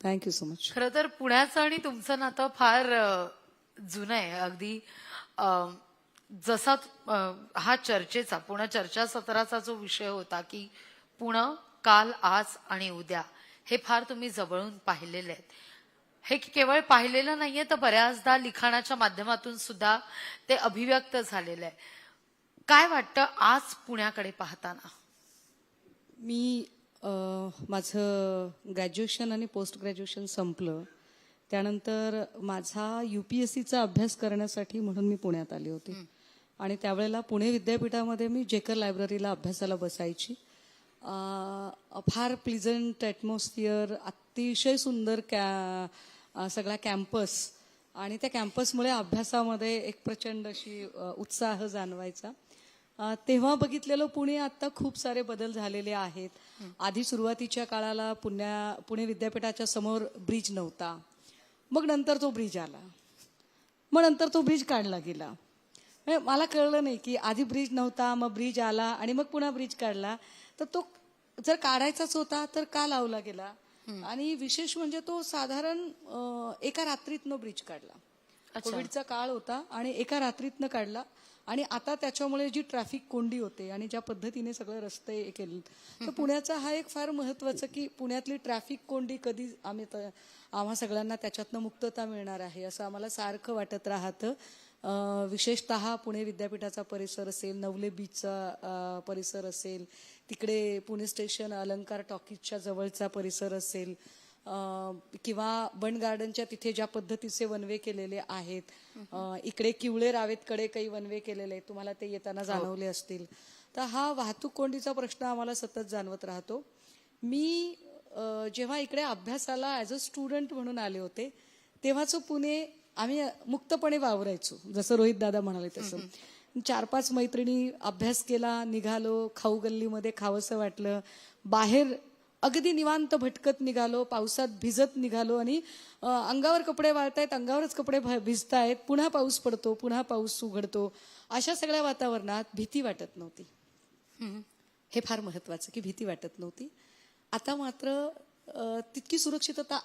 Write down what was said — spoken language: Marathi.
Thank you so much. खरं तर पुण्याचं आणि तुमचं नातं फार जुनं आहे. अगदी अ, जसा हा चर्चेचा पुणे चर्चा सत्राचा जो विषय होता की पुणे काल आज आणि उद्या हे फार तुम्ही जवळून पाहिलेले आहेत. हे केवळ पाहिलेलं नाहीये तर बऱ्याचदा लिखाणाच्या माध्यमातून सुद्धा ते अभिव्यक्त झालेलं आहे. काय वाटतं आज पुण्याकडे पाहताना? मी माझं ग्रॅज्युएशन आणि पोस्ट ग्रॅज्युएशन संपलं. त्यानंतर माझा UPSCचा अभ्यास करण्यासाठी म्हणून मी पुण्यात आली होती. आणि त्यावेळेला पुणे विद्यापीठामध्ये मी जेकर लायब्ररीला अभ्यासाला बसायची. फार प्लिझंट ॲटमॉस्फिअर, अतिशय सुंदर सगळा कॅम्पस आणि त्या कॅम्पसमुळे अभ्यासामध्ये एक प्रचंड अशी उत्साह जाणवायचा. तेव्हा बघितलेलं पुणे आता खूप सारे बदल झालेले आहेत. आधी सुरुवातीच्या काळाला पुणे विद्यापीठाच्या समोर ब्रिज नव्हता. मग नंतर तो ब्रिज आला. मग नंतर तो ब्रिज काढला गेला. मला कळलं नाही की आधी ब्रिज नव्हता, मग ब्रिज आला आणि मग पुन्हा ब्रिज काढला. तर तो जर काढायचाच होता तर का लावला गेला? आणि विशेष म्हणजे तो साधारण एका रात्रीतनं ब्रिज काढला. कोविडचा काळ होता आणि एका रात्रीतनं काढला. आणि आता त्याच्यामुळे जी ट्रॅफिक कोंडी होते आणि ज्या पद्धतीने सगळे रस्ते केले, तर पुण्याचा हा एक फार महत्वाचं की पुण्यातली ट्रॅफिक कोंडी कधी आम्हा सगळ्यांना त्याच्यातनं मुक्तता मिळणार आहे असं आम्हाला सारखं वाटत राहतं. विशेषतः पुणे विद्यापीठाचा परिसर असेल, नवले बीचचा परिसर असेल, तिकडे पुणे स्टेशन अलंकार टॉकीजच्या जवळचा परिसर असेल, किंवा बंड गार्डनच्या तिथे ज्या पद्धतीचे वनवे केलेले आहेत, इकडे किवळे रावेतकडे काही वनवे केलेले आहेत, तुम्हाला ते येताना जाणवले असतील. तर हा वाहतूक कोंडीचा प्रश्न आम्हाला सतत जाणवत राहतो. मी जेव्हा इकडे अभ्यासाला ॲज अ स्टुडंट म्हणून आले होते तेव्हाचं पुणे आम्ही मुक्तपणे वावरायचो. जसं रोहित दादा म्हणाले तसं 4-5 मैत्रिणी अभ्यास केला, निघालो, खाऊ गल्लीमध्ये खावंसं वाटलं, बाहेर अगदी निवांत भटकत निघालो, पावसात भिजत निघालो आणि अंगावर कपडे वाळतायत, अंगावरच कपडे भिजतायत, पुन्हा पाऊस पडतो, पुन्हा पाऊस उघडतो. अशा सगळ्या वातावरणात भीती वाटत नव्हती. हे फार महत्वाचं की भीती वाटत नव्हती. आता मात्र तितकी सुरक्षितता